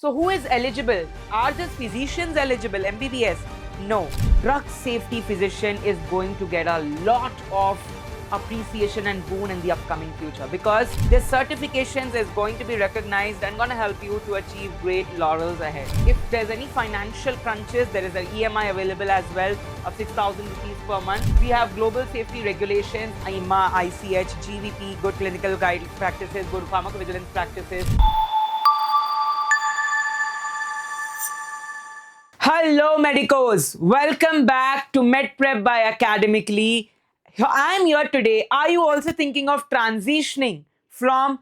So who is eligible? Are just physicians eligible, MBBS? No. Drug safety physician is going to get a lot of appreciation and boon in the upcoming future because this certifications is going to be recognized and going to help you to achieve great laurels ahead. If there's any financial crunches, there is an EMI available as well of 6,000 rupees per month. We have global safety regulations, IMA, ICH, GVP, good clinical guide practices, good pharmacovigilance practices. Hello, medicos. Welcome back to MedPrep by Academically. I'm here today. Are you also thinking of transitioning from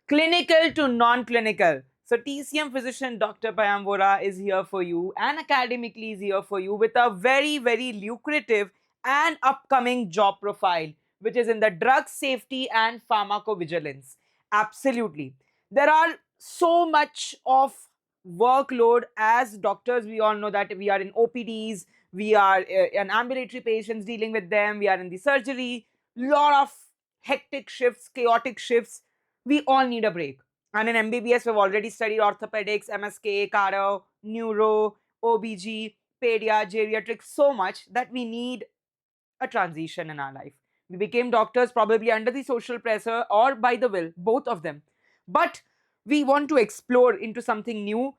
clinical to non-clinical? So TCM physician Dr. Payam Vora is here for you and Academically is here for you with a very, very lucrative and upcoming job profile, which is in the drug safety and pharmacovigilance. Absolutely. There are so much of workload as doctors. We all know that we are in OPDs, we are in ambulatory patients dealing with them, we are in the surgery, lot of hectic shifts, chaotic shifts. We all need a break. And in MBBS, we've already studied orthopedics, MSK, Chiro, Neuro, OBG, Pedia, Geriatrics so much that we need a transition in our life. We became doctors probably under the social pressure or by the will, both of them. But we want to explore into something new.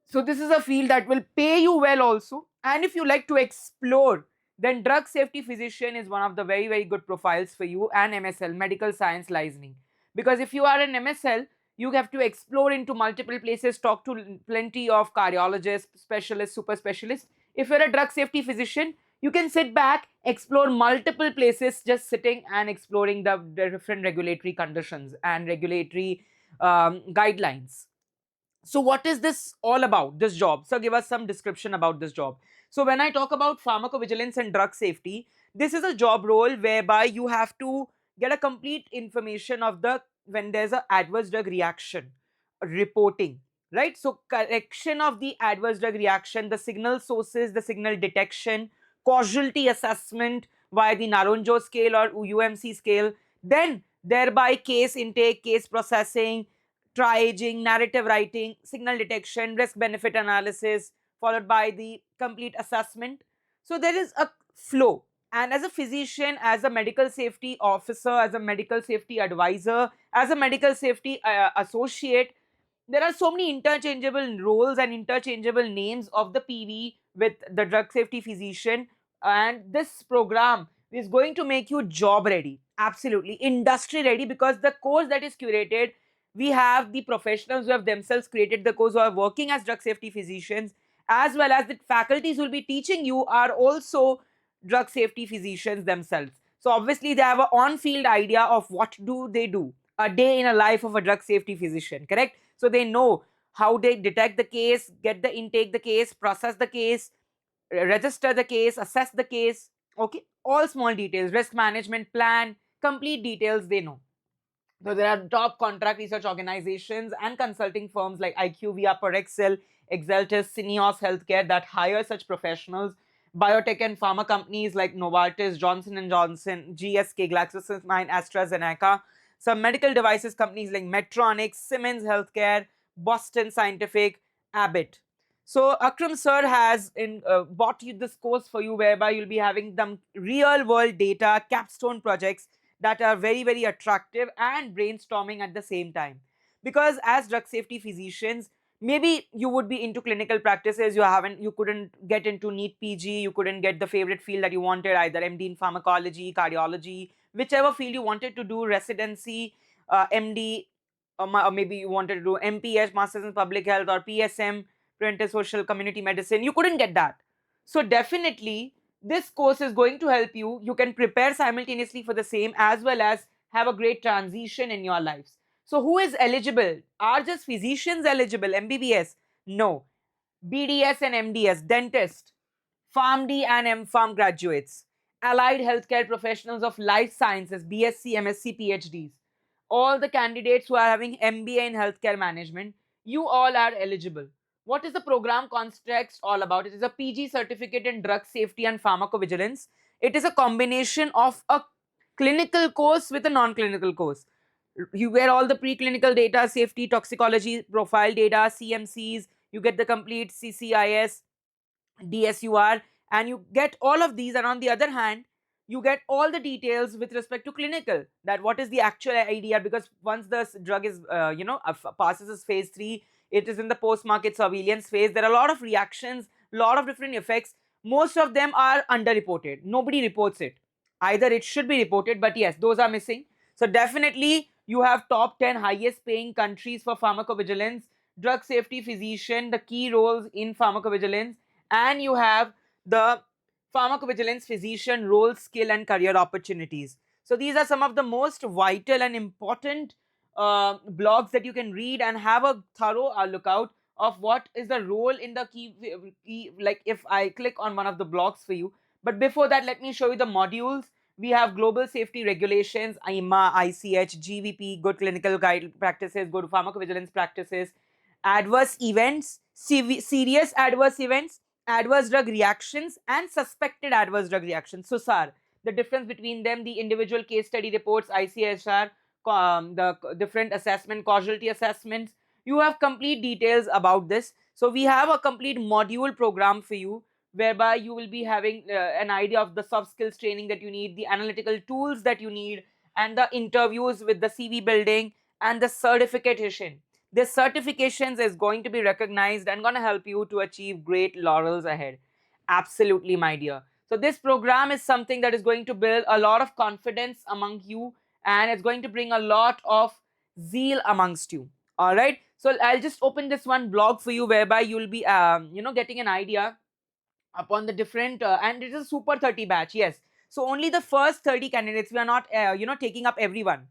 So this is a field that will pay you well also. And if you like to explore, then drug safety physician is one of the very, very good profiles for you, and MSL, medical science licensing. Because if you are an MSL, you have to explore into multiple places, talk to plenty of cardiologists, specialists, super specialists. If you're a drug safety physician, you can sit back, explore multiple places, just sitting and exploring the different regulatory conditions and regulatory guidelines. So what is this all about, this job? So give us some description about this job. So when I talk about pharmacovigilance and drug safety, this is a job role whereby you have to get a complete information of the when there's a adverse drug reaction reporting, right? So correction of the adverse drug reaction, the signal sources, the signal detection, causality assessment via the Naronjo scale or UMC scale, then thereby case intake, case processing, triaging, narrative writing, signal detection, risk benefit analysis, followed by the complete assessment. So there is a flow. And as a physician, as a medical safety officer, as a medical safety advisor, as a medical safety associate, there are so many interchangeable roles and interchangeable names of the PV with the drug safety physician. And this program is going to make you job ready, absolutely industry ready, because the course that is curated, we have the professionals who have themselves created the course who are working as drug safety physicians, as well as the faculties who will be teaching you are also drug safety physicians themselves. So obviously they have an on-field idea of what do they do a day in a life of a drug safety physician, correct? So they know how they detect the case, get the intake the case, process the case, register the case, assess the case, okay, all small details, risk management plan, complete details they know. So there are top contract research organizations and consulting firms like IQVIA, Parexel, Exeltis, Syneos Healthcare that hire such professionals. Biotech and pharma companies like Novartis, Johnson and Johnson, GSK, GlaxoSmithKline, AstraZeneca. Some medical devices companies like Medtronic, Siemens Healthcare, Boston Scientific, Abbott. So Akram sir has bought you this course for you, whereby you'll be having them real world data, capstone projects that are very, very attractive and brainstorming at the same time. Because as drug safety physicians, maybe you would be into clinical practices, you couldn't get into NEET PG, you couldn't get the favorite field that you wanted, either MD in pharmacology, cardiology, whichever field you wanted to do, residency, MD, or maybe you wanted to do MPH, Masters in Public Health, or PSM, Preventive Social Community Medicine, you couldn't get that. So definitely this course is going to help you. You can prepare simultaneously for the same as well as have a great transition in your lives. So who is eligible? Are just physicians eligible, MBBS? No. BDS and MDS, dentist, PharmD and MPharm graduates, allied healthcare professionals of life sciences, BSc, MSc, PhDs, all the candidates who are having MBA in healthcare management, you all are eligible. What is the program context all about? It is a PG certificate in drug safety and pharmacovigilance. It is a combination of a clinical course with a non-clinical course. You get all the preclinical data, safety, toxicology, profile data, CMCs, you get the complete CCIS, DSUR, and you get all of these. And on the other hand, you get all the details with respect to clinical, that what is the actual idea, because once the drug is, passes its phase 3, it is in the post market surveillance phase. There are a lot of reactions, a lot of different effects. Most of them are underreported. Nobody reports it. Either it should be reported, but yes, those are missing. So definitely you have top 10 highest paying countries for pharmacovigilance, drug safety physician, the key roles in pharmacovigilance, and you have the pharmacovigilance physician role, skill, and career opportunities. So these are some of the most vital and important blogs that you can read and have a thorough lookout of what is the role in the key, like if I click on one of the blogs for you. But before that, let me show you the modules. We have global safety regulations, IMA, ICH, GVP, good clinical guide practices, good pharmacovigilance practices, adverse events, serious adverse events, adverse drug reactions, and suspected adverse drug reactions. So, SAR, the difference between them, the individual case study reports, ICSR, the different assessment, causality assessments. You have complete details about this. So, we have a complete module program for you, whereby you will be having an idea of the soft skills training that you need, the analytical tools that you need, and the interviews with the CV building and the certification. This certifications is going to be recognized and going to help you to achieve great laurels ahead. Absolutely, my dear. So this program is something that is going to build a lot of confidence among you, and it's going to bring a lot of zeal amongst you. All right. So I'll just open this one blog for you, whereby you'll be, getting an idea upon the different, and it is a super 30 batch. Yes. So only the first 30 candidates. We are not, taking up everyone.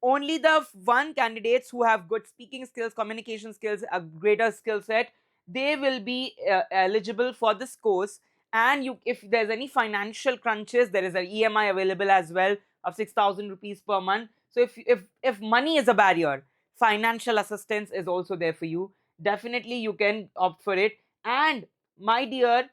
Only the one candidates who have good speaking skills, communication skills, a greater skill set, they will be eligible for this course. And you, if there's any financial crunches, there is an EMI available as well of 6,000 rupees per month. So if money is a barrier, financial assistance is also there for you. Definitely you can opt for it. And my dear,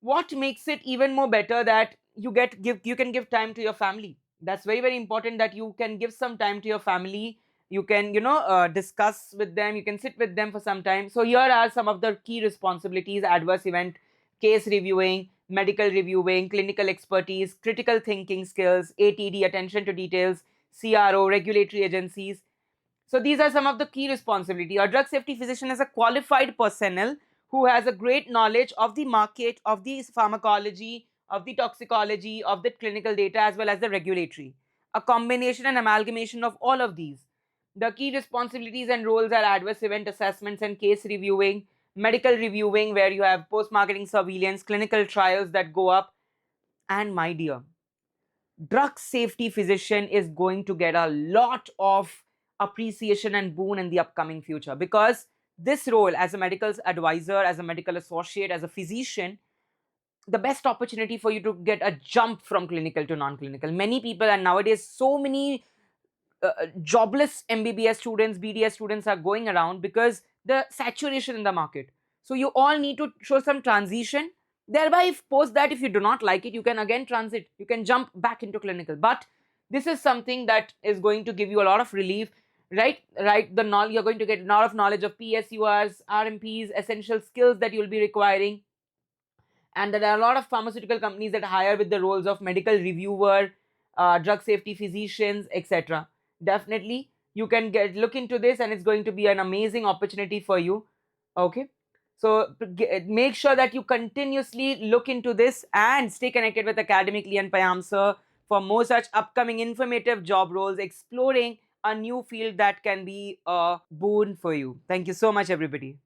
what makes it even more better, that you can give time to your family. That's very, very important, that you can give some time to your family. You can, discuss with them, you can sit with them for some time. So here are some of the key responsibilities: adverse event case reviewing, medical reviewing, clinical expertise, critical thinking skills, ATD, attention to details, CRO, regulatory agencies. So these are some of the key responsibility. A drug safety physician is a qualified personnel who has a great knowledge of the market, of the pharmacology, of the toxicology, of the clinical data, as well as the regulatory. A combination and amalgamation of all of these. The key responsibilities and roles are adverse event assessments and case reviewing, medical reviewing, where you have post-marketing surveillance, clinical trials that go up. And my dear, drug safety physician is going to get a lot of appreciation and boon in the upcoming future, because this role as a medical advisor, as a medical associate, as a physician, the best opportunity for you to get a jump from clinical to non-clinical. Many people, and nowadays so many jobless MBBS students, BDS students are going around because the saturation in the market. So you all need to show some transition. Thereby, if post that, if you do not like it, you can again transit. You can jump back into clinical. But this is something that is going to give you a lot of relief, right? Right. The knowledge, you're going to get a lot of knowledge of PSURs, RMPs, essential skills that you'll be requiring. And there are a lot of pharmaceutical companies that hire with the roles of medical reviewer, drug safety physicians, etc. Definitely you can get look into this, and it's going to be an amazing opportunity for you. Okay, so make sure that you continuously look into this and stay connected with Academically and Payam sir for more such upcoming informative job roles, exploring a new field that can be a boon for you. Thank you so much, everybody.